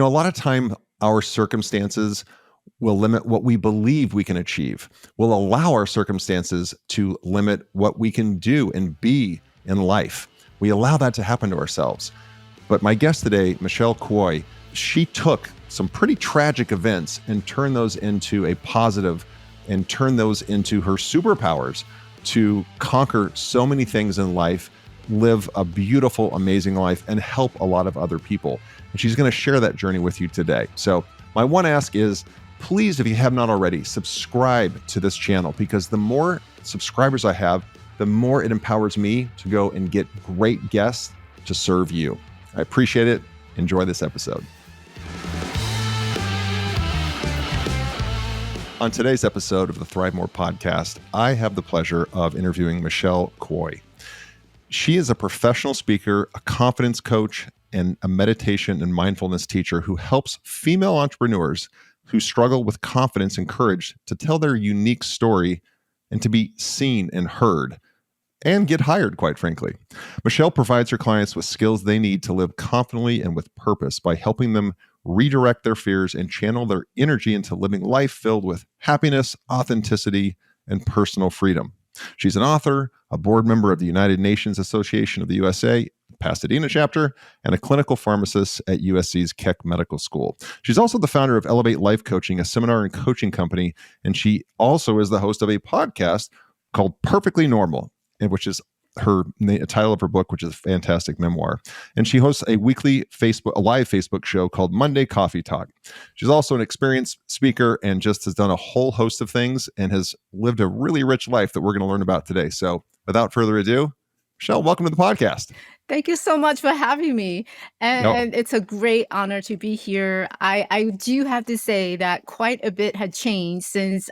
A lot of time our circumstances will limit what we believe we can achieve. We'll allow our circumstances to limit what we can do and be in life. We allow that to happen to ourselves. But my guest today, Michelle Kuei, she took some pretty tragic events and turned those into a positive and turned those into her superpowers to conquer so many things in life, live a beautiful, amazing life, and help a lot of other people. And she's going to share that journey with you today. So my one ask is, please, if you have not already, subscribe to this channel, because the more subscribers I have, the more it empowers me to go and get great guests to serve you. I appreciate it. Enjoy this episode. On today's episode of the ThriveMore podcast, I have the pleasure of interviewing Michelle Kuei. She is a professional speaker, a confidence coach, and a meditation and mindfulness teacher who helps female entrepreneurs who struggle with confidence and courage to tell their unique story and to be seen and heard and get hired, quite frankly. Michelle provides her clients with skills they need to live confidently and with purpose by helping them redirect their fears and channel their energy into living life filled with happiness, authenticity, and personal freedom. She's an author, a board member of the United Nations Association of the USA, Pasadena chapter, and a clinical pharmacist at USC's Keck Medical School. She's also the founder of Elevate Life Coaching, a seminar and coaching company, and she also is the host of a podcast called Perfectly Normal, which is the title of her book, which is a fantastic memoir. And she hosts a weekly live Facebook show called Monday Coffee Talk. She's also an experienced speaker and just has done a whole host of things and has lived a really rich life that we're going to learn about today. So without further ado, Michelle, welcome to the podcast. Thank you so much for having me. And it's a great honor to be here. I do have to say that quite a bit had changed since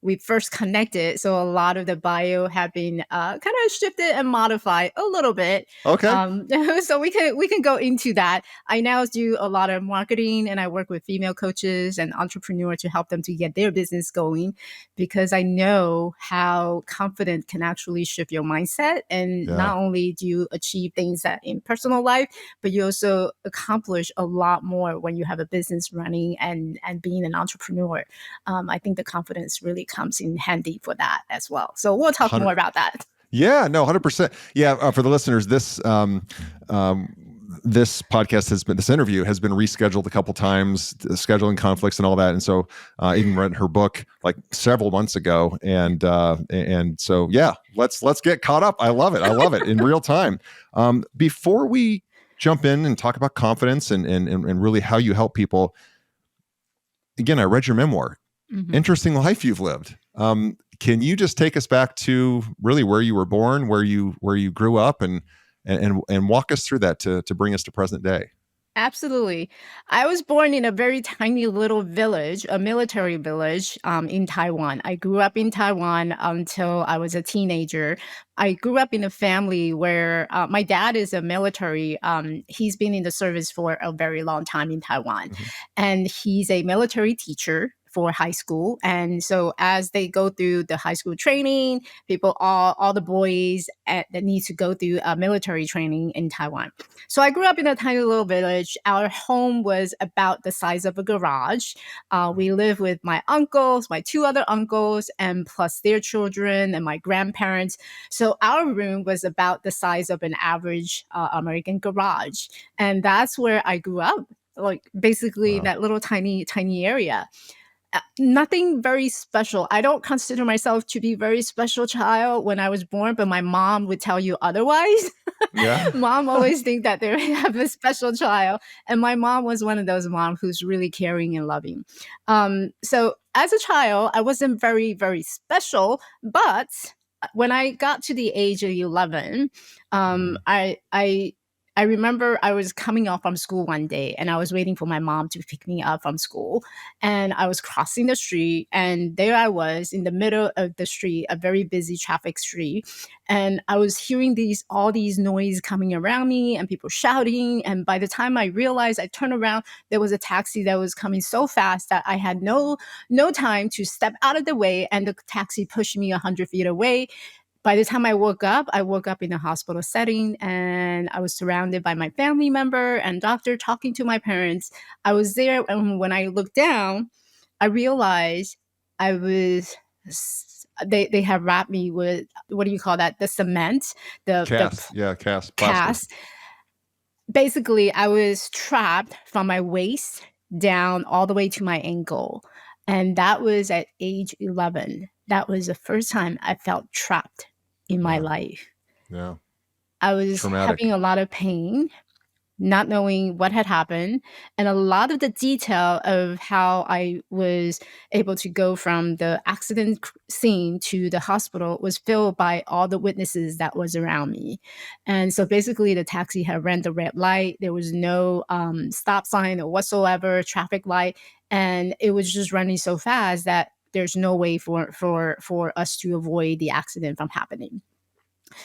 we first connected. So a lot of the bio have been kind of shifted and modified a little bit. Okay. So we can go into that. I now do a lot of marketing, and I work with female coaches and entrepreneurs to help them to get their business going, because I know how confident can actually shift your mindset. And not only do you achieve things that in personal life, but you also accomplish a lot more when you have a business running and being an entrepreneur. I think the confidence really comes in handy for that as well. So we'll talk more about that. Yeah, no, 100%. Yeah, for the listeners, this interview has been rescheduled a couple times, scheduling conflicts and all that. And so I even read her book like several months ago. And so, yeah, let's get caught up. I love it in real time. Before we jump in and talk about confidence and really how you help people, again, I read your memoir. Mm-hmm. Interesting life you've lived. Can you just take us back to really where you were born, where you grew up, and walk us through that to bring us to present day? Absolutely. I was born in a very tiny little village, a military village in Taiwan. I grew up in Taiwan until I was a teenager. I grew up in a family where my dad is a military. He's been in the service for a very long time in Taiwan. Mm-hmm. And he's a military teacher for high school. And so as they go through the high school training, all the boys that need to go through military training in Taiwan. So I grew up in a tiny little village. Our home was about the size of a garage. We lived with my uncles, my two other uncles, and plus their children and my grandparents. So our room was about the size of an average American garage. And that's where I grew up, like basically in that little tiny area. Nothing very special. I don't consider myself to be a very special child when I was born, but my mom would tell you otherwise. Yeah. Mom always think that they have a special child. And my mom was one of those moms who's really caring and loving. So as a child, I wasn't very, very special. But when I got to the age of 11, I remember I was coming off from school one day, and I was waiting for my mom to pick me up from school. And I was crossing the street, and there I was in the middle of the street, a very busy traffic street. And I was hearing all these noise coming around me and people shouting. And by the time I realized, I turned around, there was a taxi that was coming so fast that I had no time to step out of the way. And the taxi pushed me 100 feet away. by the time I woke up in a hospital setting, and I was surrounded by my family member and doctor talking to my parents. I was there, and when I looked down, I realized I was. They have wrapped me with, what do you call that? The cement, the Cast, yeah, cast plaster. cast. Basically, I was trapped from my waist down all the way to my ankle. And that was at age 11. That was the first time I felt trapped in my Yeah, life. yeah, I was having traumatic. a lot of pain, not knowing what had happened, and a lot of the detail of how I was able to go from the accident scene to the hospital was filled by all the witnesses that was around me. And so basically the taxi had ran the red light. There was no stop sign or whatsoever, traffic light, and it was just running so fast that there's no way for us to avoid the accident from happening.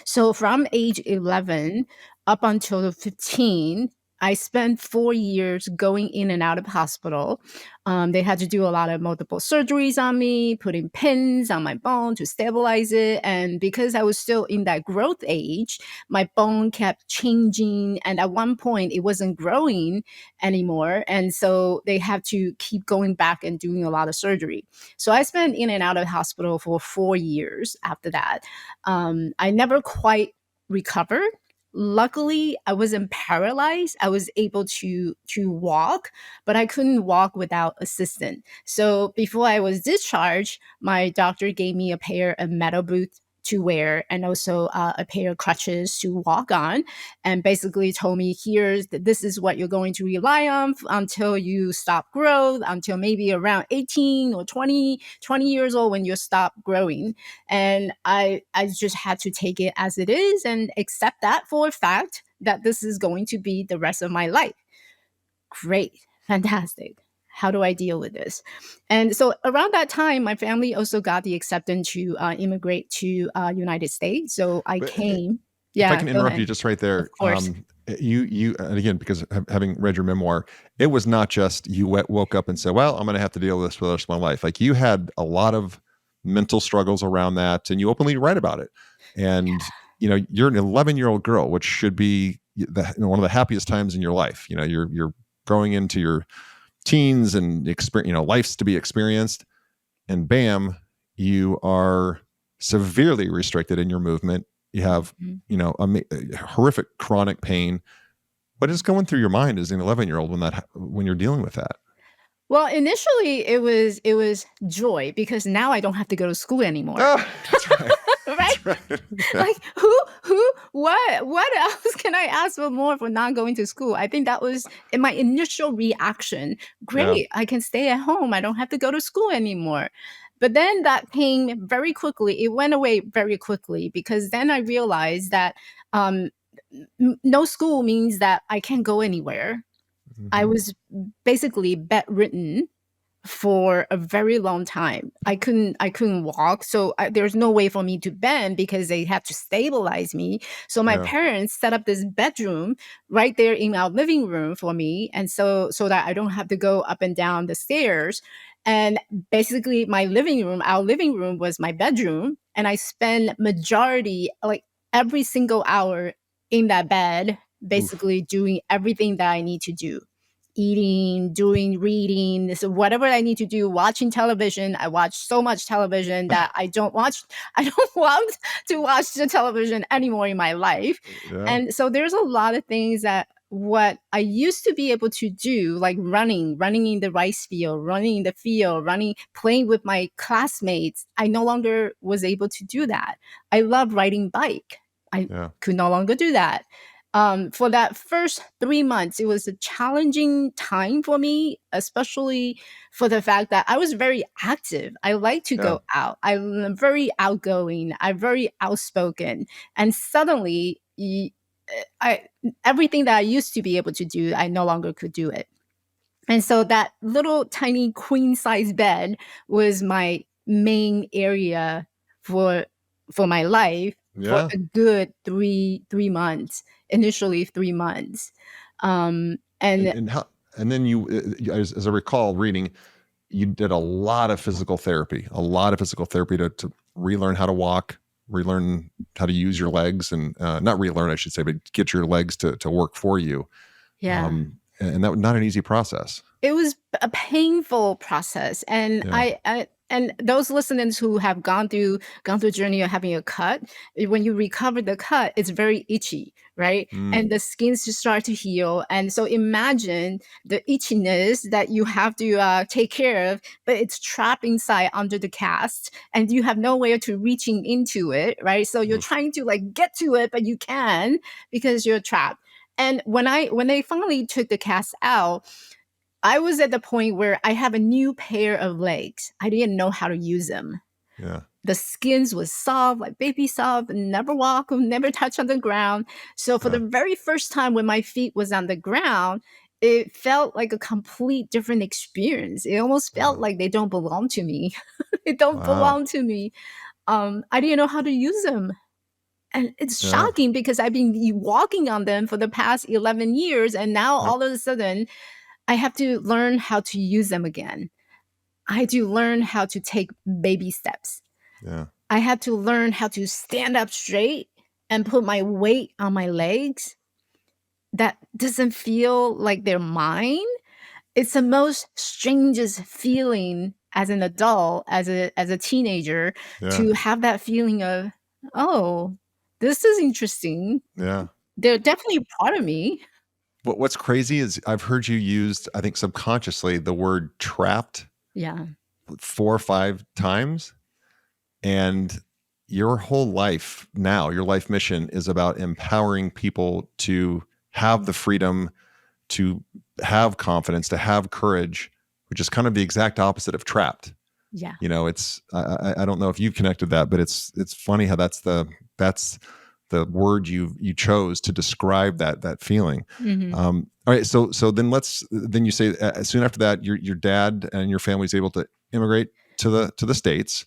So from age 11 up until 15, I spent 4 years going in and out of hospital. They had to do a lot of multiple surgeries on me, putting pins on my bone to stabilize it. And because I was still in that growth age, my bone kept changing. And at one point, it wasn't growing anymore. And so they had to keep going back and doing a lot of surgery. So I spent in and out of hospital for 4 years after that. I never quite recovered. Luckily, I wasn't paralyzed. I was able to walk, but I couldn't walk without assistance. So before I was discharged, my doctor gave me a pair of metal boots to wear, and also a pair of crutches to walk on, and basically told me, here's this is what you're going to rely on until you stop growth, until maybe around 18 or 20 years old, when you stop growing. And I just had to take it as it is and accept that for a fact, that this is going to be the rest of my life. Great, fantastic. How do I deal with this? And so around that time, my family also got the acceptance to immigrate to United States. So I But came. if I Yeah, can go interrupt ahead. you just right Of there, course. you, and again, because having read your memoir, it was not just you woke up and said, "Well, I'm going to have to deal with this for the rest of my life." Like you had a lot of mental struggles around that, and you openly write about it. And you're an 11-year-old girl, which should be one of the happiest times in your life. You're growing into your teens and experience, life's to be experienced, and bam, you are severely restricted in your movement. You have, Mhm. horrific chronic pain. What is going through your mind as an 11-year-old when you're dealing with that? Well, initially it was joy, because now I don't have to go to school anymore. Oh, that's right. Right? That's right. Yeah. Like, what else can I ask for more for not going to school? I think that was in my initial reaction. Yeah. Great, I can stay at home. I don't have to go to school anymore. But then that came very quickly. It went away very quickly, because then I realized that um, no school means that I can't go anywhere. I Hmm. was basically bedridden for a very long time. I couldn't walk, so there's no way for me to bend, because they had to stabilize me. So my Yeah. parents set up this bedroom right there in our living room for me, and so that I don't have to go up and down the stairs. And basically our living room was my bedroom, and I spend majority, like every single hour in that bed, Oof. basically doing everything that I need to do, eating, doing reading, so whatever I need to do, watching television. I watch so much television that I don't want to watch the television anymore in my life. Yeah. And so there's a lot of things that what I used to be able to do, like running in the rice field, running in the field, running, playing with my classmates, I no longer was able to do that. I love riding bike. I Yeah. could no longer do that. For that first 3 months, it was a challenging time for me, especially for the fact that I was very active. I like to Yeah. go out. I'm very outgoing. I'm very outspoken. And suddenly, I everything that I used to be able to do, I no longer could do it. And so that little tiny queen size bed was my main area for for my life for Yeah. a good three months. Initially 3 months. And And and how and then as I recall reading, you did a lot of physical therapy to relearn how to walk. relearn how to use your legs, and not relearn, I should say, but get your legs to work for you. Yeah. And that was not an easy process. It was a painful process, and Yeah. I and those listeners who have gone through a journey of having a cut, when you recover the cut, it's very itchy, right? Mm, And the skins just start to heal, and so imagine the itchiness that you have to take care of, but it's trapped inside under the cast, and you have nowhere to reaching into it, right? So you're oof. trying to like get to it, but you can because you're trapped. And when they finally took the cast out, I was at the point where I have a new pair of legs. I didn't know how to use them. Yeah. The skins was soft, like baby soft, never walk, never touch on the ground. So for the Yeah. very first time when my feet was on the ground, it felt like a complete different experience. It almost felt Wow. like they don't belong to me. They don't Wow. belong to me. I didn't know how to use them. And it's Yeah. shocking because I've been walking on them for the past 11 years. And now Yep. all of a sudden, I have to learn how to use them again. I had to learn how to take baby steps. Yeah. I had to learn how to stand up straight and put my weight on my legs. That doesn't feel like they're mine. It's the most strangest feeling as an adult, as a teenager, Yeah. to have that feeling of, oh, this is interesting. Yeah. They're definitely a part of me. What's crazy is I've heard you used, I think subconsciously, the word trapped Yeah. 4 or 5 times. And your whole life now, your life mission is about empowering people to have the freedom, to have confidence, to have courage, which is kind of the exact opposite of trapped. Yeah. It's I don't know if you've connected that, but it's funny how that's the word you chose to describe that feeling. Hmm. All right, so then you say soon after that your dad and your family is able to immigrate to the States.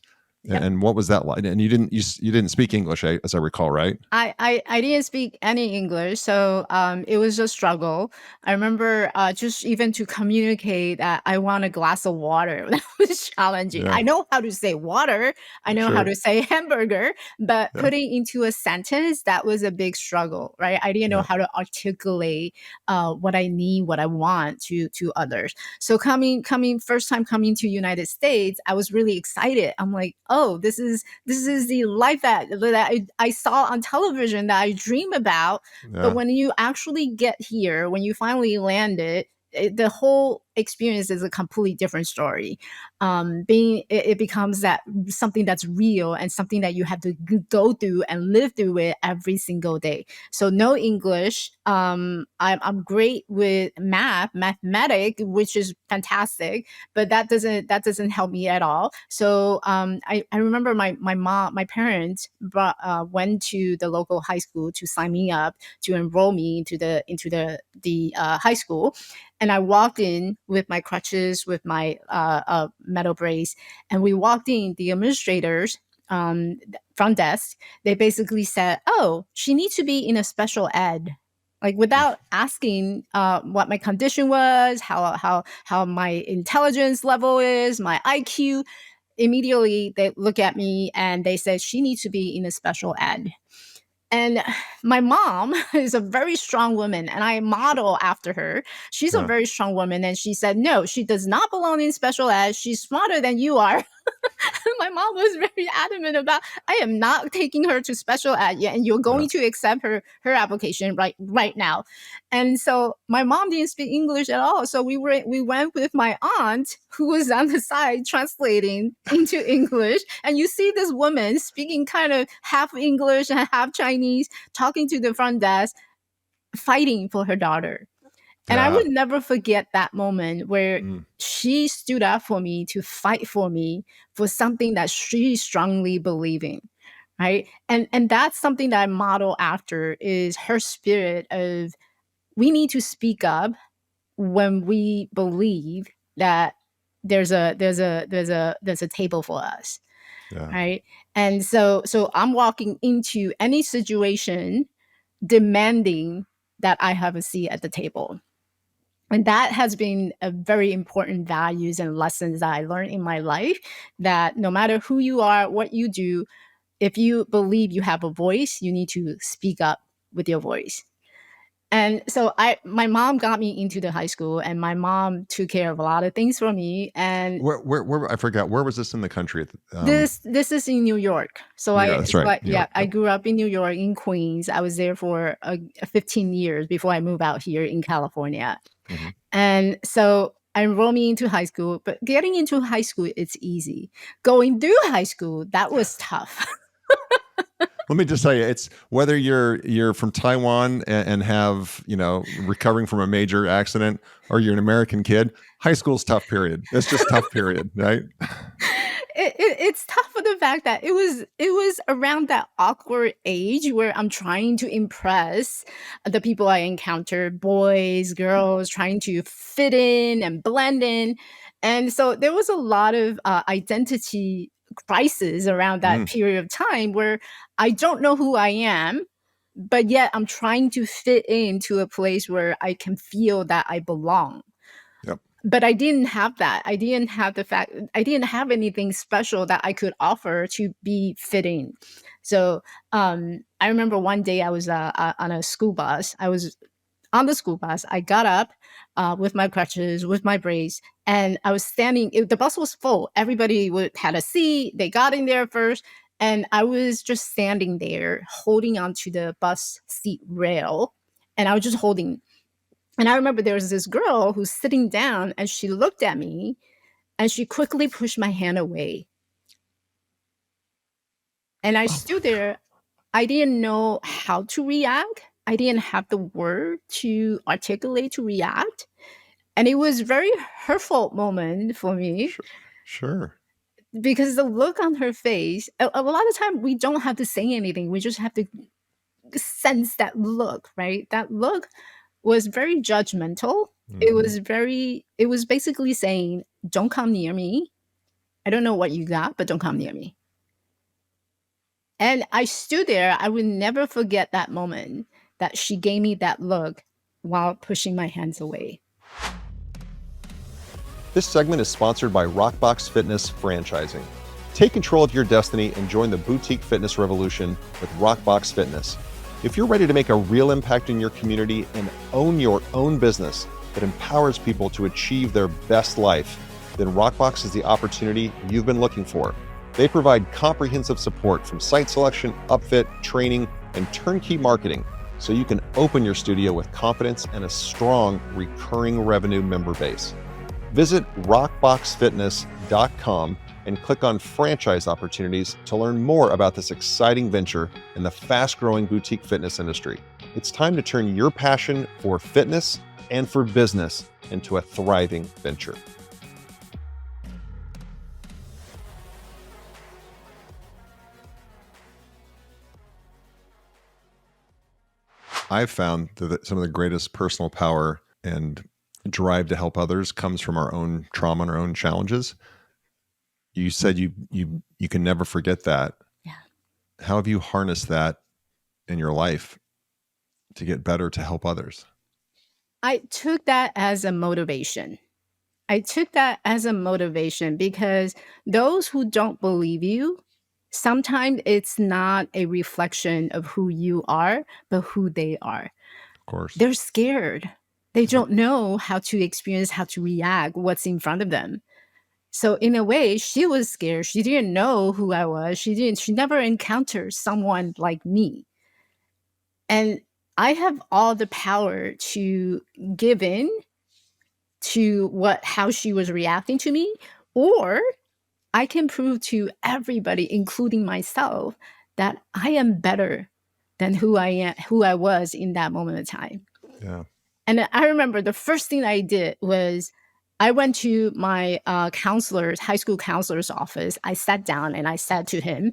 Yep. And what was that like? And you didn't speak English, as I recall, right? I didn't speak any English, so it was a struggle. I remember just even to communicate that I want a glass of water, that was challenging. Yeah, I know how to say water, I know how sure. to say hamburger, but Yeah, putting into a sentence, that was a big struggle, right? I didn't know yeah, how to articulate what I need, what I want to others. So coming first time coming to United States, I was really excited. I'm like, oh, this is the life that I saw on television that I dream about. But yeah, when you actually get here, when you finally landed, the whole experience is a completely different story. It becomes that something that's real and something that you have to go through and live through it every single day. So no English. I'm great with mathematic, which is fantastic, but that doesn't help me at all. So I remember my parents went to the local high school to sign me up to enroll me into the high school, and I walked in with my crutches, with my metal brace, and we walked in. The administrators, front desk, they basically said, "Oh, she needs to be in a special ed." Like without asking what my condition was, how my intelligence level is, my IQ. Immediately they look at me and they say she needs to be in a special ed. And my mom is a very strong woman, and I model after her. She's a yeah, very strong woman, and she said, "No, she does not belong in special ed. She's smarter than you are." My mom was very adamant about, I am not taking her to special ed yet, and you're yeah, going to accept her application right now. And so my mom didn't speak English at all, so we went with my aunt, who was on the side translating into English. And you see this woman speaking kind of half English and half Chinese, talking to the front desk, fighting for her daughter. And I yeah. would never forget that moment where Mm, she stood up for me, to fight for me for something that she strongly believed in. Right. And that's something that I model after, is her spirit of, we need to speak up when we believe that there's a table for us. yeah, Right. And so I'm walking into any situation demanding that I have a seat at the table. And that has been a very important values and lessons that I learned in my life, that no matter who you are, what you do, if you believe you have a voice, you need to speak up with your voice. And so my mom got me into the high school, and my mom took care of a lot of things for me. And Where I forgot, where was this in the country? this is in New York. So New York, that's right. New yeah, York. I Yep. grew up in New York, in Queens. I was there for 15 years before I moved out here in California. Mhm. And so I enrolled me into high school, but getting into high school, it's easy. Going through high school, that was tough. Let me just tell you, it's whether you're from Taiwan and have, recovering from a major accident, or you're an American kid, high school's tough period. It's just tough period, right? It's tough for the fact that it was around that awkward age where I'm trying to impress the people I encounter, boys, girls, trying to fit in and blend in. And so there was a lot of identity crisis around that Mm, period of time where I don't know who I am, but yet I'm trying to fit into a place where I can feel that I belong. yep. But I didn't have that. I didn't have anything special that I could offer to be fitting. So I remember one day I was on a school bus. I was on the school bus. I got up with my crutches, with my brace, and I was standing. The bus was full. Everybody had a seat. They got in there first. And I was just standing there holding onto the bus seat rail. And I was just holding. And I remember there was this girl who's sitting down, and she looked at me and she quickly pushed my hand away. And I stood there. I didn't know how to react. I didn't have the word to articulate to react. And it was very hurtful moment for me Sure. Sure. because the look on her face, a lot of time we don't have to say anything. We just have to sense that look, right? That look was very judgmental. Mhm. It was basically saying, don't come near me. I don't know what you got, but don't come near me. And I stood there. I will never forget that moment that she gave me that look while pushing my hands away. This segment is sponsored by Rockbox Fitness Franchising. Take control of your destiny and join the boutique fitness revolution with Rockbox Fitness. If you're ready to make a real impact in your community and own your own business that empowers people to achieve their best life, then Rockbox is the opportunity you've been looking for. They provide comprehensive support from site selection, upfit, training, and turnkey marketing, so you can open your studio with confidence and a strong recurring revenue member base. Visit rockboxfitness.com and click on franchise opportunities to learn more about this exciting venture in the fast-growing boutique fitness industry. It's time to turn your passion for fitness and for business into a thriving venture. I've found that some of the greatest personal power and drive to help others comes from our own trauma and our own challenges. You said you can never forget that. Yeah. How have you harnessed that in your life to get better to help others? I took that as a motivation. I took that as a motivation because those who don't believe you, sometimes it's not a reflection of who you are, but who they are. Of course. They're scared. They Yep. don't know how to experience, how to react, what's in front of them. So in a way, she was scared. She didn't know who I was. She never encountered someone like me. And I have all the power to give in to how she was reacting to me, or I can prove to everybody, including myself, that I am better than who I was in that moment of time. Yeah. And I remember the first thing I did was I went to my high school counselor's office. I sat down and I said to him,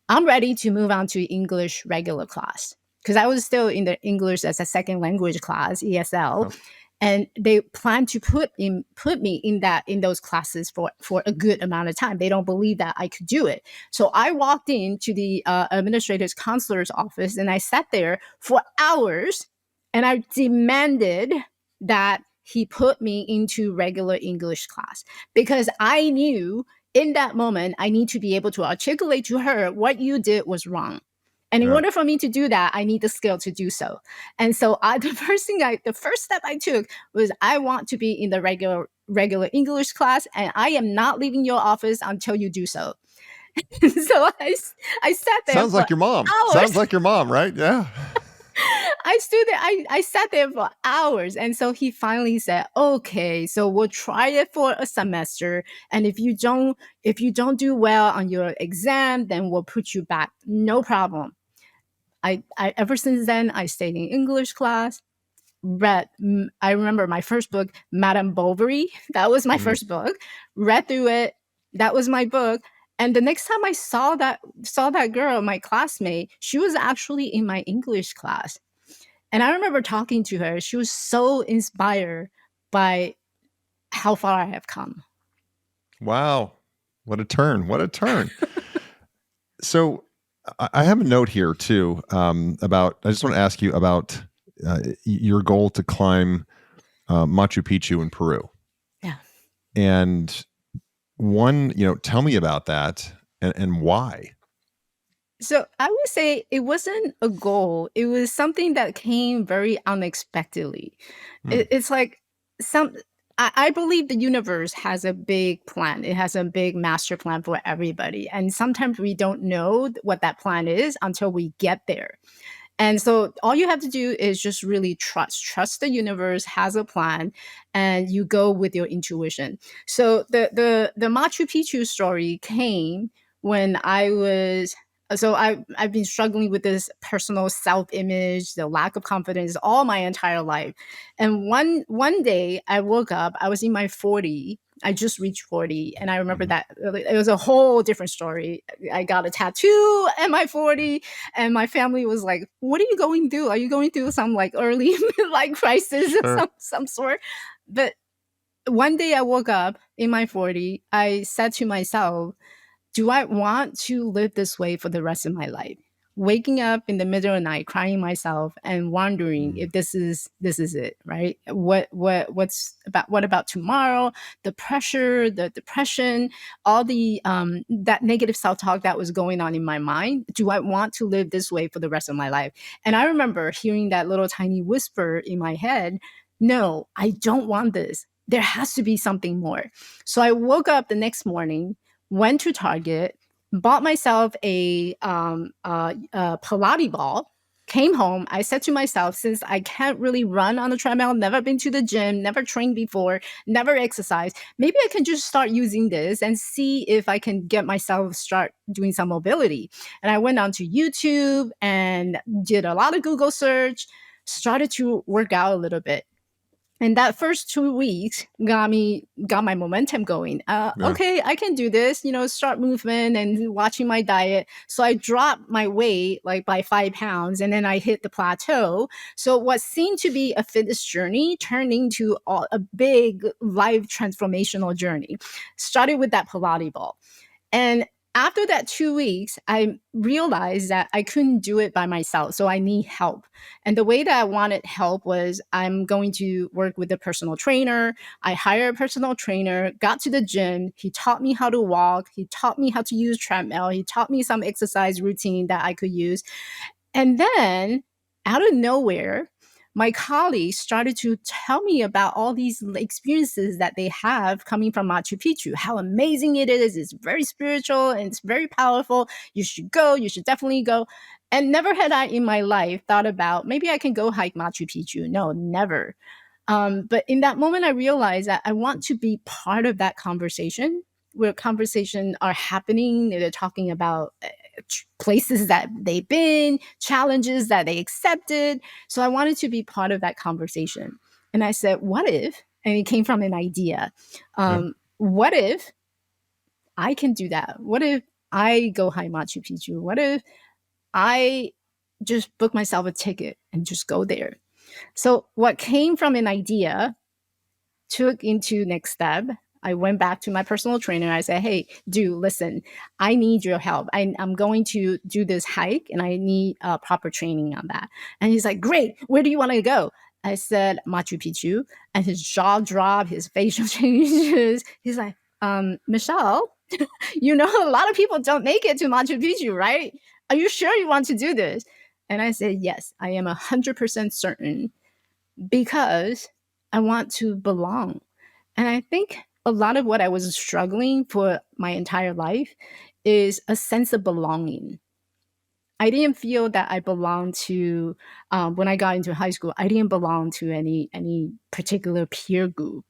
I'm ready to move on to English regular class because I was still in the English as a second language class, ESL, Yep. and they plan to put me in those classes for a good amount of time. They don't believe that I could do it. So I walked into the administrator's counselor's office and I sat there for hours and I demanded that he put me into regular English class because I knew in that moment, I need to be able to articulate to her what you did was wrong. And in Yeah. order for me to do that, I need the skill to do so. And so the first step I took was I want to be in the regular English class, and I am not leaving your office until you do so. So I sat there Sounds for like your mom. Sounds hours. like your mom, right? Yeah. I stood there, I sat there for hours. And so he finally said, okay, so we'll try it for a semester. And if you don't do well on your exam, then we'll put you back. No problem. I ever since then I stayed in English class. I remember my first book, Madame Bovary. That was my Mhm. first book. Read through it. That was my book. And the next time I saw that girl, my classmate, she was actually in my English class. And I remember talking to her. She was so inspired by how far I have come. Wow. What a turn. What a turn. So I have a note here too about, I just want to ask you about your goal to climb Machu Picchu in Peru. Yeah. And tell me about that and why. So I would say it wasn't a goal. It was something that came very unexpectedly. Hmm. It's like some. I believe the universe has a big plan. It has a big master plan for everybody, and sometimes we don't know what that plan is until we get there. And so all you have to do is just really trust the universe has a plan, and you go with your intuition. So the Machu Picchu story came when I was I've been struggling with this personal self-image, the lack of confidence all my entire life. And one day I woke up, I was in my 40. I just reached 40, and I remember Mhm. that it was a whole different story. I got a tattoo at my 40, and my family was like, "What are you going through? Are you going through some like early midlife crisis of Sure. some sort?" But one day I woke up in my 40. I said to myself, do I want to live this way for the rest of my life? Waking up in the middle of the night, crying myself, and wondering Mm. if this is it, right? What about tomorrow? The pressure, the depression, all the that negative self talk that was going on in my mind. Do I want to live this way for the rest of my life? And I remember hearing that little tiny whisper in my head. No, I don't want this. There has to be something more. So I woke up the next morning, went to Target, bought myself a Pilates ball, came home. I said to myself, since I can't really run on the treadmill, never been to the gym, never trained before, never exercised, maybe I can just start using this and see if I can get myself start doing some mobility. And I went onto YouTube and did a lot of Google search, started to work out a little bit. And that first 2 weeks got my momentum going. Yeah. Okay, I can do this. Start movement and watching my diet. So I dropped my weight like by 5 pounds, and then I hit the plateau. So what seemed to be a fitness journey turned into a big life transformational journey. Started with that Pilates ball. And after that 2 weeks, I realized that I couldn't do it by myself. So I need help. And the way that I wanted help was I'm going to work with a personal trainer. I hired a personal trainer, got to the gym. He taught me how to walk. He taught me how to use treadmill. He taught me some exercise routine that I could use. And then out of nowhere, my colleagues started to tell me about all these experiences that they have coming from Machu Picchu, how amazing it is. It's very spiritual and it's very powerful. You should go. You should definitely go. And never had I in my life thought about maybe I can go hike Machu Picchu. No, never. But in that moment, I realized that I want to be part of that conversation where conversations are happening. They're talking about places that they've been, challenges that they accepted. So I wanted to be part of that conversation. And I said, what if, and it came from an idea, Yeah. what if I can do that? What if I go high Machu Picchu? What if I just book myself a ticket and just go there? So what came from an idea took into next step. I went back to my personal trainer. I said, hey, dude, listen, I need your help. I'm going to do this hike and I need proper training on that. And he's like, great. Where do you want to go? I said, Machu Picchu. And his jaw dropped, his facial changes. He's like, Michelle, A lot of people don't make it to Machu Picchu, right? Are you sure you want to do this? And I said, yes, I am 100% certain because I want to belong. And I think a lot of what I was struggling for my entire life is a sense of belonging. I didn't feel that I belonged to when I got into high school. I didn't belong to any particular peer group.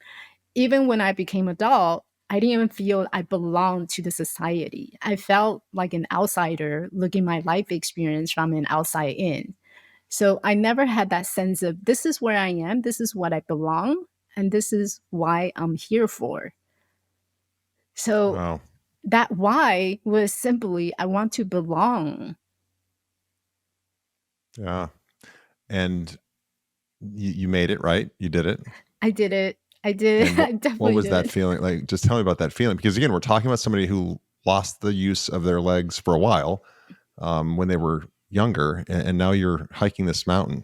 Even when I became adult, I didn't even feel I belonged to the society. I felt like an outsider looking my life experience from an outside in. So I never had that sense of this is where I am, this is what I belong, and this is why I'm here for. So Wow. that why was simply I want to belong. Yeah. And you made it, right? You did it. I did it. I did And it. I what definitely was did that it. feeling like? Just tell me about that feeling, because again, we're talking about somebody who lost the use of their legs for a while when they were younger, and now you're hiking this mountain.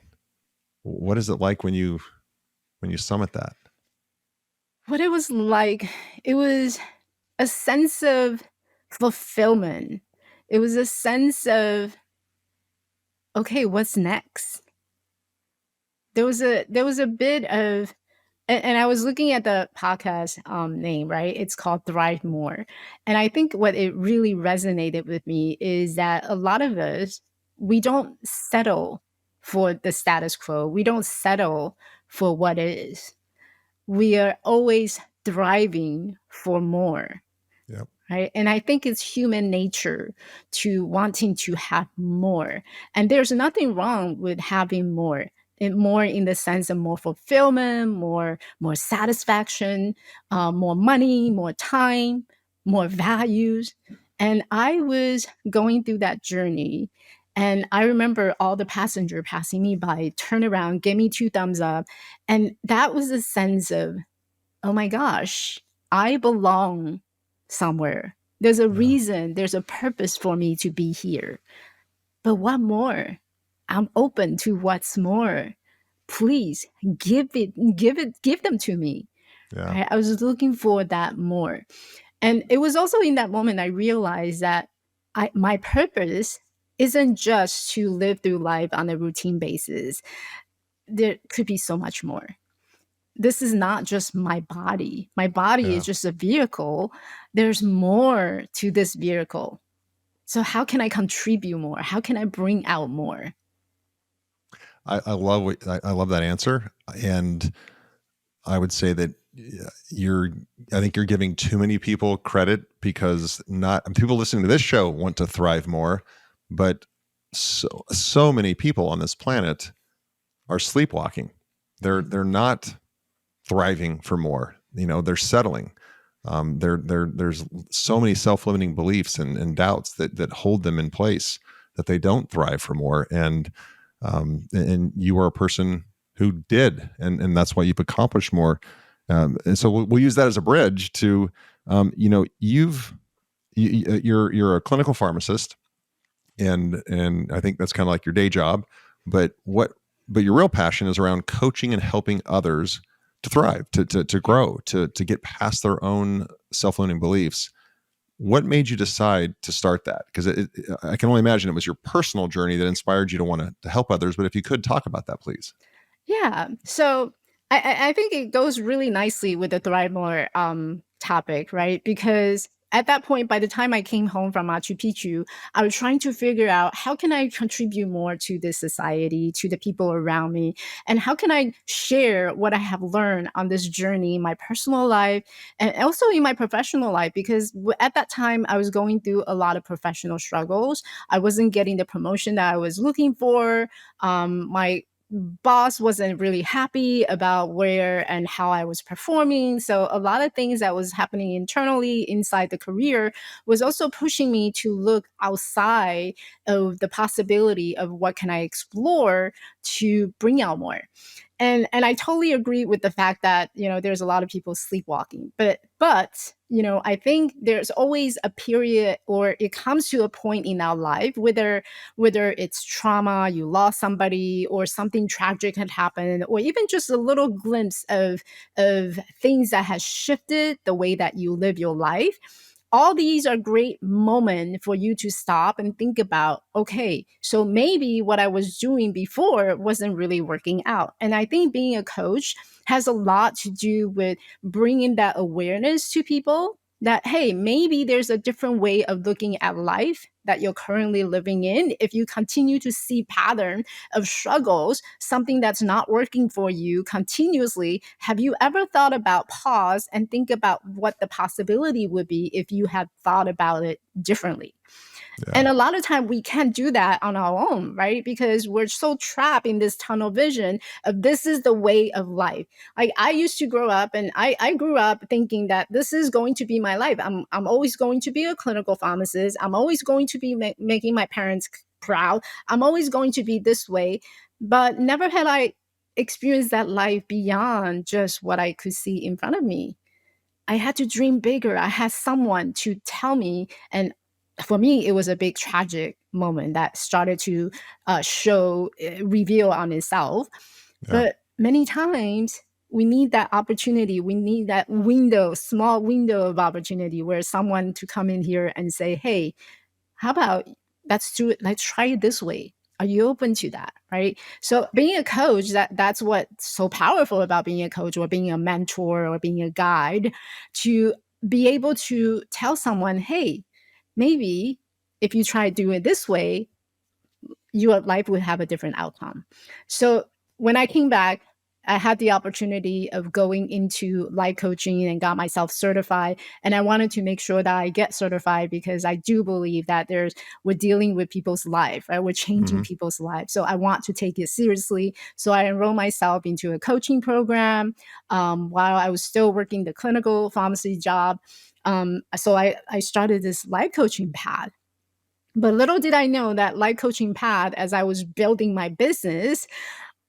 What is it like when you summit that? What it was like, it was a sense of fulfillment. It was a sense of, okay, what's next? There was a bit of and I was looking at the podcast name, right? It's called ThriveMore. And I think what it really resonated with me is that a lot of us, we don't settle for the status quo. We don't settle for what is. We are always thriving for more, Yep. right? And I think it's human nature to wanting to have more. And there's nothing wrong with having more. And more in the sense of more fulfillment, more satisfaction, more money, more time, more values. And I was going through that journey. And I remember all the passenger passing me by, turn around, give me two thumbs up. And that was a sense of, oh my gosh, I belong somewhere. There's a Yeah. reason, there's a purpose for me to be here. But what more? I'm open to what's more. Please give them to me. Yeah. Right? I was looking for that more. And it was also in that moment I realized that my purpose isn't just to live through life on a routine basis. There could be so much more. This is not just my body. My body is Yeah. just a vehicle. There's more to this vehicle. So how can I contribute more? How can I bring out more? I love that answer, and I would say that you're I think you're giving too many people credit, because not people listening to this show want to thrive more, but so many people on this planet are sleepwalking. They're not thriving for more. They're settling. There's so many self-limiting beliefs and doubts that hold them in place, that they don't thrive for more. And you are a person who did, and that's why you've accomplished more. And so we'll use that as a bridge to, you're a clinical pharmacist, and I think that's kind of like your day job. But your real passion is around coaching and helping others to thrive, to grow, to get past their own self-limiting beliefs. What made you decide to start that? Because I can only imagine it was your personal journey that inspired you to want to help others. But if you could talk about that, please. Yeah. So I think it goes really nicely with the ThriveMore topic, right? Because at that point, by the time I came home from Machu Picchu, I was trying to figure out how can I contribute more to this society, to the people around me, and how can I share what I have learned on this journey in my personal life and also in my professional life. Because at that time, I was going through a lot of professional struggles. I wasn't getting the promotion that I was looking for. My boss wasn't really happy about where and how I was performing. So a lot of things that was happening internally inside the career was also pushing me to look outside of the possibility of what can I explore to bring out more. And I totally agree with the fact that there's a lot of people sleepwalking, but I think there's always a period, or it comes to a point in our life, whether it's trauma, you lost somebody, or something tragic had happened, or even just a little glimpse of things that has shifted the way that you live your life, all these are great moments for you to stop and think about, okay, so maybe what I was doing before wasn't really working out. And I think being a coach has a lot to do with bringing that awareness to people that, hey, maybe there's a different way of looking at life that you're currently living in. If you continue to see pattern of struggles, something that's not working for you continuously, have you ever thought about pause and think about what the possibility would be if you had thought about it differently? Yeah. And a lot of time we can't do that on our own, right? Because we're so trapped in this tunnel vision of this is the way of life. Like I used to grow up and I grew up thinking that this is going to be my life. I'm always going to be a clinical pharmacist. I'm always going to be making my parents proud. I'm always going to be this way. But never had I experienced that life beyond just what I could see in front of me. I had to dream bigger. I had someone to tell me. And for me, it was a big tragic moment that started to reveal on itself. Yeah. But many times we need that opportunity. We need that window, small window of opportunity where someone to come in here and say, hey, how about let's do it, let's try it this way. Are you open to that? Right. So being a coach, that's what's so powerful about being a coach or being a mentor or being a guide, to be able to tell someone, hey, maybe if you try to do it this way, your life would have a different outcome. So when I came back, I had the opportunity of going into life coaching and got myself certified. And I wanted to make sure that I get certified because I do believe that we're dealing with people's life, right? We're changing Hmm. people's lives. So I want to take it seriously. So I enrolled myself into a coaching program while I was still working the clinical pharmacy job. So I started this life coaching path. But little did I know that life coaching path, as I was building my business,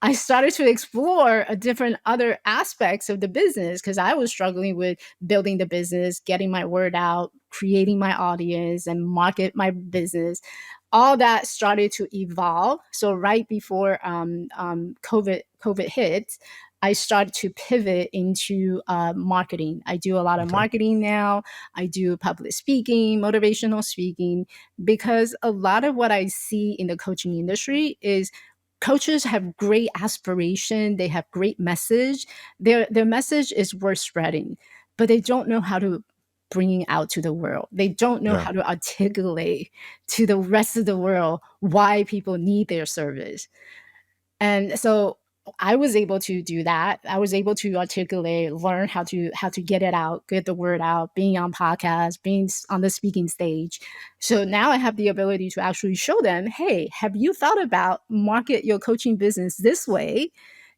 I started to explore a different other aspects of the business because I was struggling with building the business, getting my word out, creating my audience, and market my business. All that started to evolve. So right before COVID hit, I started to pivot into marketing. I do a lot of Okay. marketing now. I do public speaking, motivational speaking, because a lot of what I see in the coaching industry is coaches have great aspiration, they have great message, their message is worth spreading, but they don't know how to bring it out to the world. They don't know Yeah. how to articulate to the rest of the world why people need their service. And so I was able to do that. I was able to articulate, learn how to get it out, get the word out, being on podcasts, being on the speaking stage. So now I have the ability to actually show them, hey, have you thought about market your coaching business this way?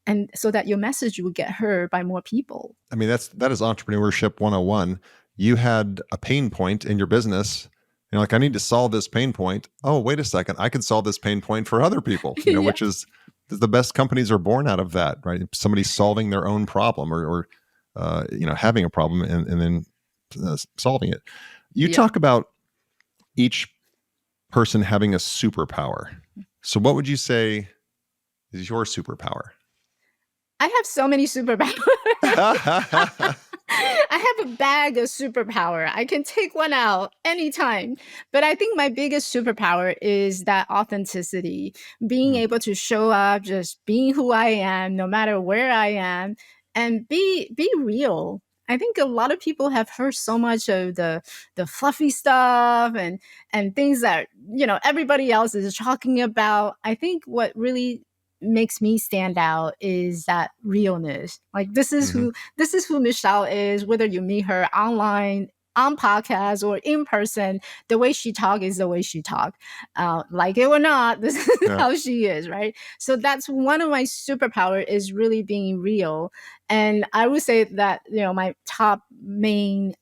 And so that your message will get heard by more people. I mean, that is entrepreneurship 101. You had a pain point in your business. You're like, I need to solve this pain point. Oh, wait a second. I can solve this pain point for other people, Yeah. which is the best companies are born out of that, right? Somebody solving their own problem or having a problem and then solving it. You Yeah. talk about each person having a superpower. So what would you say is your superpower? I have so many superpowers. I have a bag of superpower. I can take one out anytime. But I think my biggest superpower is that authenticity, being Mm, able to show up, just being who I am, no matter where I am, and be real. I think a lot of people have heard so much of the fluffy stuff and things that everybody else is talking about. I think what really makes me stand out is that realness. Like mhm. this is who Michelle is, whether you meet her online, on podcast, or in person. The way she talk is the way she talk. Like it or not, this is Yeah. how she is, right? So that's one of my superpower is really being real. And I would say that my top main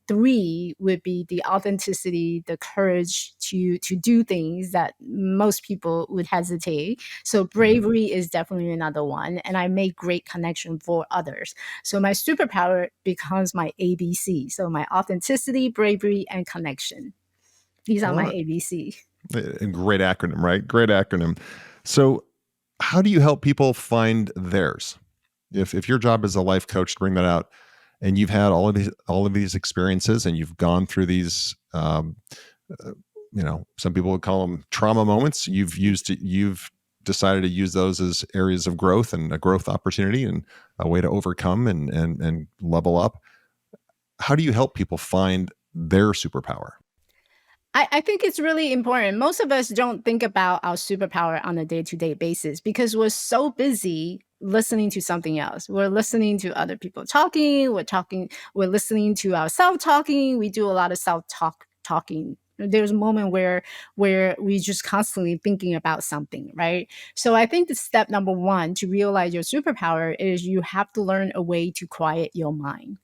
three would be the authenticity, the courage to do things that most people would hesitate. So Mhm. bravery is definitely another one, and I make great connection for others. So my superpower becomes my ABC. So my authenticity, bravery, and connection. These I are love my it. ABC. A great acronym, right? Great acronym. So, how do you help people find theirs? If your job is a life coach to bring that out, and you've had all of these experiences, and you've gone through these. Some people would call them trauma moments. You've decided to use those as areas of growth and a growth opportunity and a way to overcome and level up. How do you help people find their superpower? I think it's really important. Most of us don't think about our superpower on a day to day basis because we're so busy listening to something else. We're listening to other people talking, we're listening to ourselves talking. We do a lot of talking. There's a moment where we just constantly thinking about something, right? So I think the step number one to realize your superpower is you have to learn a way to quiet your mind.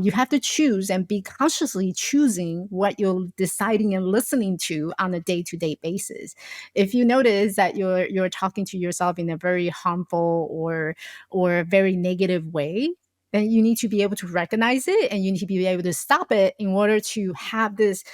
You have to choose and be consciously choosing what you're deciding and listening to on a day-to-day basis. If you notice that you're talking to yourself in a very harmful or very negative way, then you need to be able to recognize it and you need to be able to stop it in order to have this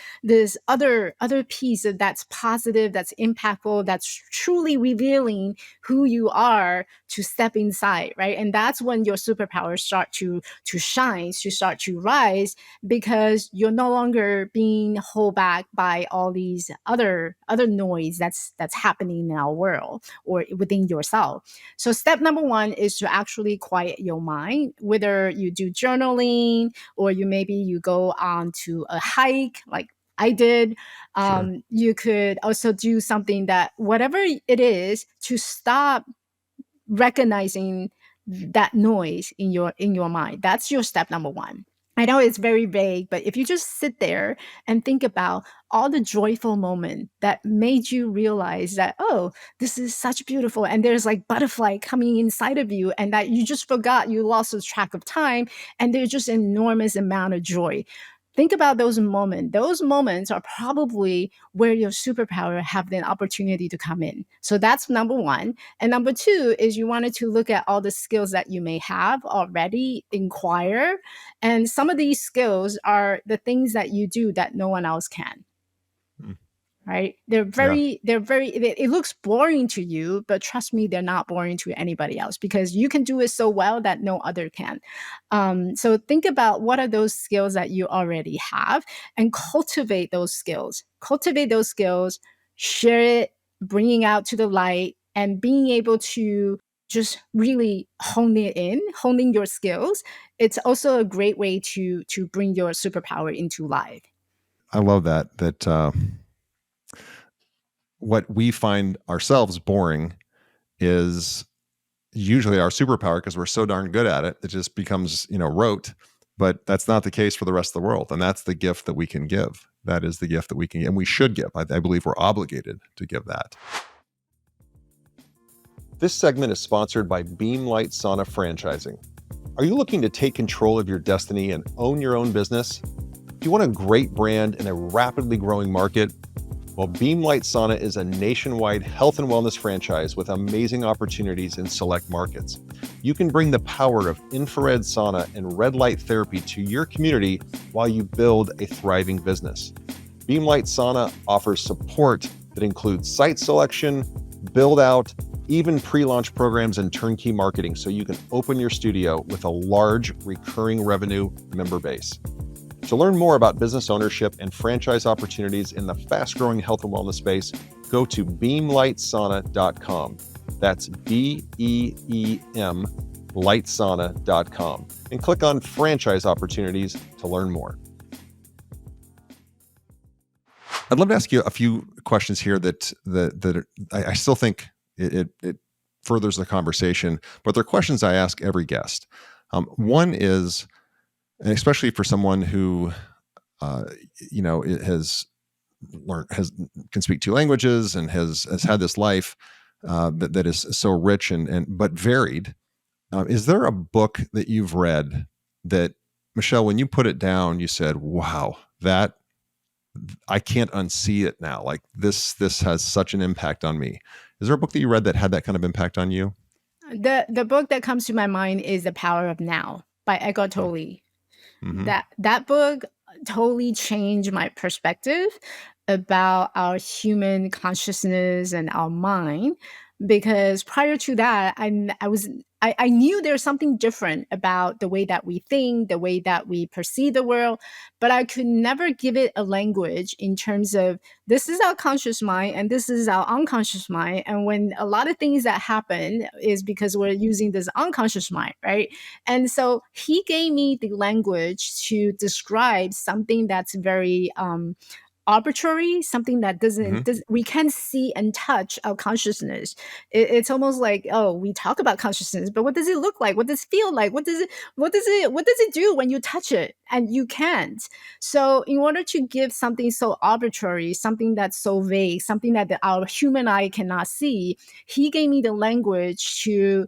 other piece that's positive, that's impactful, that's truly revealing who you are to step inside, right? And that's when your superpowers start to shine, to start to rise, because you're no longer being held back by all these other noise that's happening in our world or within yourself. So step number one is to actually quiet your mind, whether you do journaling or you go on to a hike like I did. Sure. You could also do something that whatever it is to stop recognizing that noise in your mind. That's your step number one. I know it's very vague, but if you just sit there and think about all the joyful moment that made you realize that, oh, this is such beautiful, and there's like butterfly coming inside of you, and that you just forgot, you lost the track of time, and there's just enormous amount of joy. Think about those moments. Those moments are probably where your superpower have the opportunity to come in. So that's number one. And number two is you wanted to look at all the skills that you may have already, inquire. And some of these skills are the things that you do that no one else can, Mm. right? Yeah. It looks boring to you, but trust me, they're not boring to anybody else because you can do it so well that no other can. So think about what are those skills that you already have and cultivate those skills, share it, bringing out to the light, and being able to just really honing your skills. It's also a great way to bring your superpower into life. I love that what we find ourselves boring is usually our superpower because we're so darn good at it. It just becomes, rote. But that's not the case for the rest of the world. And that's the gift that we can give. That is the gift that we can, and we should give. I believe we're obligated to give that. This segment is sponsored by Beamlight Sauna Franchising. Are you looking to take control of your destiny and own your own business? Do you want a great brand in a rapidly growing market? Well, Beamlight Sauna is a nationwide health and wellness franchise with amazing opportunities in select markets. You can bring the power of infrared sauna and red light therapy to your community while you build a thriving business. Beamlight Sauna offers support that includes site selection, build out, even pre-launch programs and turnkey marketing so you can open your studio with a large recurring revenue member base. To learn more about business ownership and franchise opportunities in the fast-growing health and wellness space, go to beamlightsauna.com. That's BEEM lightsauna.com and click on franchise opportunities to learn more. I'd love to ask you a few questions here that I still think it furthers the conversation, but they're questions I ask every guest. One is, and especially for someone who, has learned, can speak two languages and has had this life that is so rich and but varied. Is there a book that you've read that, Michelle, when you put it down, you said, "Wow, that I can't unsee it now. Like this has such an impact on me." Is there a book that you read that had that kind of impact on you? The book that comes to my mind is The Power of Now by Eckhart Tolle. Mm-hmm. That book totally changed my perspective about our human consciousness and our mind, because prior to that, I knew there's something different about the way that we think, the way that we perceive the world, but I could never give it a language in terms of this is our conscious mind and this is our unconscious mind. And when a lot of things that happen is because we're using this unconscious mind, right? And so he gave me the language to describe something that's very arbitrary, something that Hmm. we can't see and touch our consciousness. It's almost like, oh, we talk about consciousness, but what does it look like? What does it feel like? What does it do when you touch it? And you can't. So in order to give something so arbitrary, something that's so vague, something that our human eye cannot see, he gave me the language to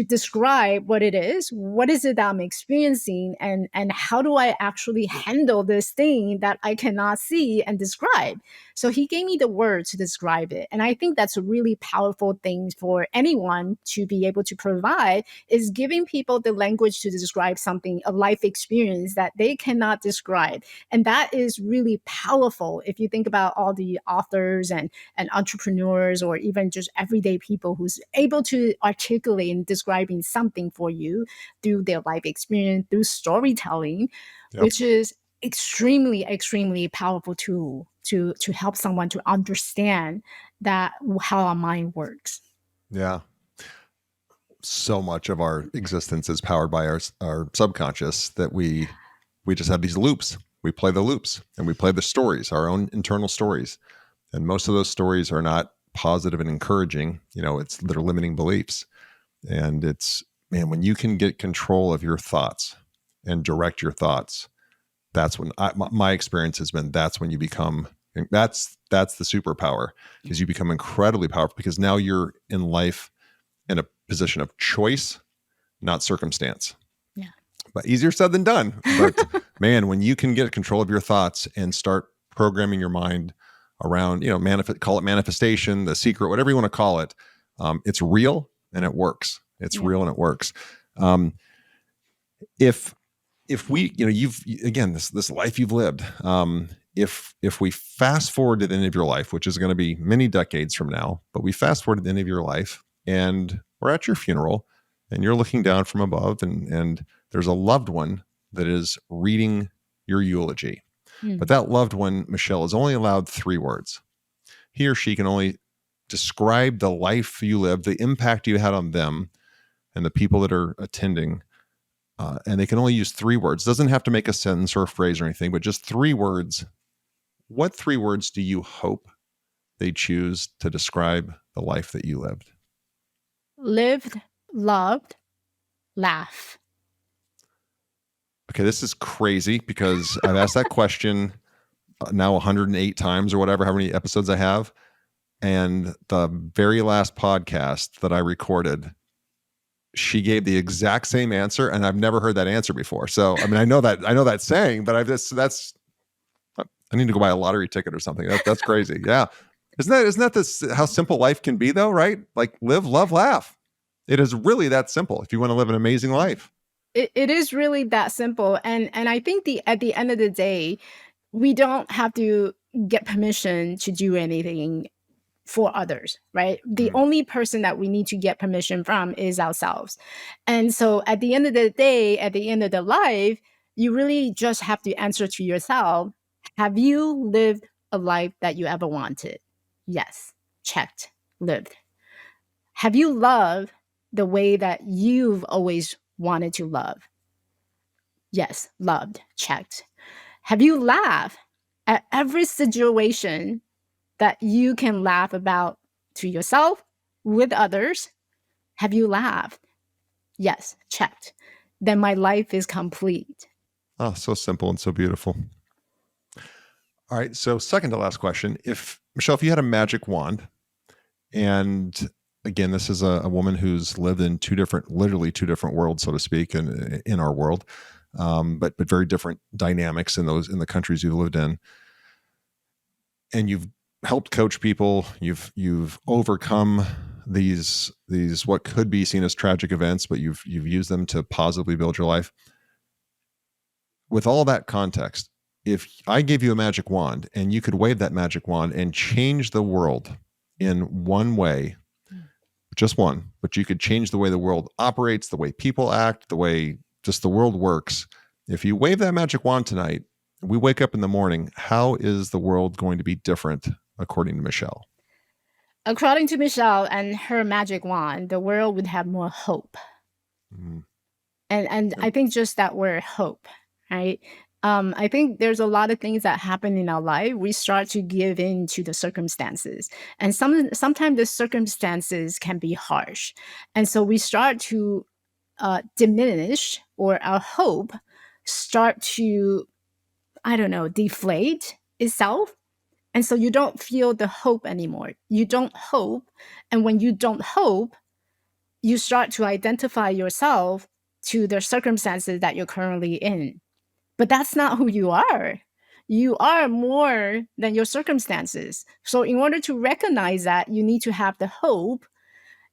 describe what it is, what is it that I'm experiencing, and how do I actually handle this thing that I cannot see and describe. So he gave me the word to describe it. And I think that's a really powerful thing for anyone to be able to provide, is giving people the language to describe something, a life experience that they cannot describe. And that is really powerful if you think about all the authors and entrepreneurs, or even just everyday people who's able to articulate and describing something for you through their life experience, through storytelling, Yep. which is extremely powerful tool to help someone to understand that how our mind works. Yeah. So much of our existence is powered by our subconscious that we just have these loops. We play the loops and we play the stories, our own internal stories. And most of those stories are not positive and encouraging. They're limiting beliefs. And it's, man, when you can get control of your thoughts and direct your thoughts, that's when my experience has been, that's when you become, that's the superpower, because you become incredibly powerful, because now you're in life in a position of choice, not circumstance. Yeah. But easier said than done. But man, when you can get control of your thoughts and start programming your mind around, call it manifestation, the secret, whatever you want to call it, it's real and it works. It's Yeah. real and it works. Um, if we, you've, again, this life you've lived, if we fast forward to the end of your life, which is going to be many decades from now, but we fast forward to the end of your life and we're at your funeral and you're looking down from above, and there's a loved one that is reading your eulogy. But Mm. that loved one, Michelle, is only allowed 3 words. He or she can only describe the life you lived, the impact you had on them and the people that are attending. And they can only use 3 words. Doesn't have to make a sentence or a phrase or anything, but just 3 words. What 3 words do you hope they choose to describe the life that you lived? Lived, loved, laugh. Okay, this is crazy because I've asked that question now 108 times or whatever, how many episodes I have. And the very last podcast that I recorded, she gave the exact same answer, and I've never heard that answer before. So, I mean, I know that saying, but that's I need to go buy a lottery ticket or something. That's crazy. Yeah. Isn't that this how simple life can be though, right? Like live, love, laugh. It is really that simple if you want to live an amazing life. It is really that simple. And I think at the end of the day, we don't have to get permission to do anything for others, right? The Mm. only person that we need to get permission from is ourselves. And so at the end of the day, at the end of the life, you really just have to answer to yourself, have you lived a life that you ever wanted? Yes. Checked. Lived. Have you loved the way that you've always wanted to love? Yes. Loved. Checked. Have you laughed at every situation that you can laugh about to yourself, with others? Have you laughed? Yes, checked. Then my life is complete. Oh, so simple and so beautiful. All right. So, second to last question. If you had a magic wand, and again, this is a woman who's lived in literally two different worlds, so to speak, in our world, but very different dynamics in the countries you've lived in, and you've helped coach people. You've overcome these what could be seen as tragic events, but you've used them to positively build your life. With all that context, if I gave you a magic wand and you could wave that magic wand and change the world in one way, just one, but you could change the way the world operates, the way people act, the way just the world works. If you wave that magic wand tonight, we wake up in the morning, how is the world going to be different according to Michelle? According to Michelle and her magic wand, the world would have more hope. Mm. And I think just that word hope, right? I think there's a lot of things that happen in our life. We start to give in to the circumstances, and sometimes the circumstances can be harsh, and so we start to diminish, or our hope start to, I don't know, deflate itself. And so you don't feel the hope anymore. You don't hope. And when you don't hope, you start to identify yourself to the circumstances that you're currently in. But that's not who you are. You are more than your circumstances. So in order to recognize that, you need to have the hope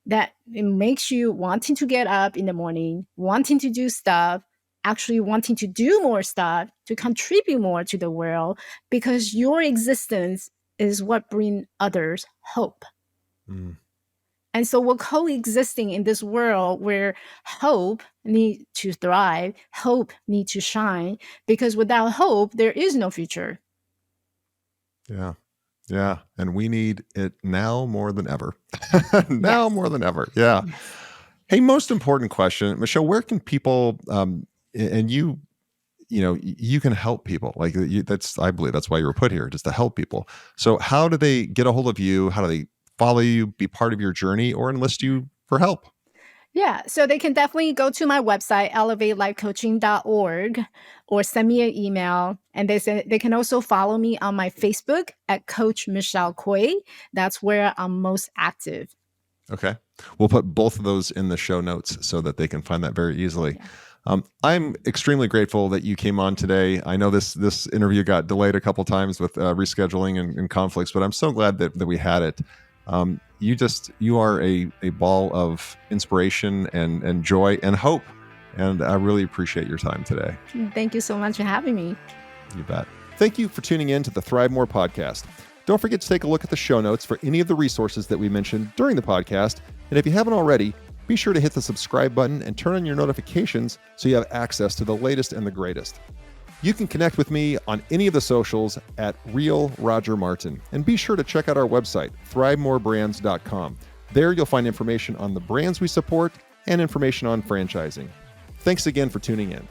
that it makes you wanting to get up in the morning, wanting to do stuff, actually wanting to do more stuff, to contribute more to the world, because your existence is what brings others hope. Mm. And so we're coexisting in this world where hope needs to thrive, hope needs to shine, because without hope, there is no future. Yeah. Yeah. And we need it now more than ever. Yes. More than ever. Yeah. Yes. Hey, most important question, Michelle, where can people, and you can help people like I believe that's why you were put here, just to help people. So how do they get a hold of you? How do they follow you, be part of your journey, or enlist you for help? Yeah, so they can definitely go to my website, elevatelifecoaching.org, or send me an email. And they can also follow me on my Facebook at Coach Michelle Kuei. That's where I'm most active. Okay. We'll put both of those in the show notes so that they can find that very easily. Yeah. I'm extremely grateful that you came on today. I know this interview got delayed a couple times with rescheduling and conflicts, but I'm so glad that we had it. You are a ball of inspiration and joy and hope. And I really appreciate your time today. Thank you so much for having me. You bet. Thank you for tuning in to the ThriveMore podcast. Don't forget to take a look at the show notes for any of the resources that we mentioned during the podcast. And if you haven't already, be sure to hit the subscribe button and turn on your notifications so you have access to the latest and the greatest. You can connect with me on any of the socials at Real Roger Martin. And be sure to check out our website, ThriveMoreBrands.com. There you'll find information on the brands we support and information on franchising. Thanks again for tuning in.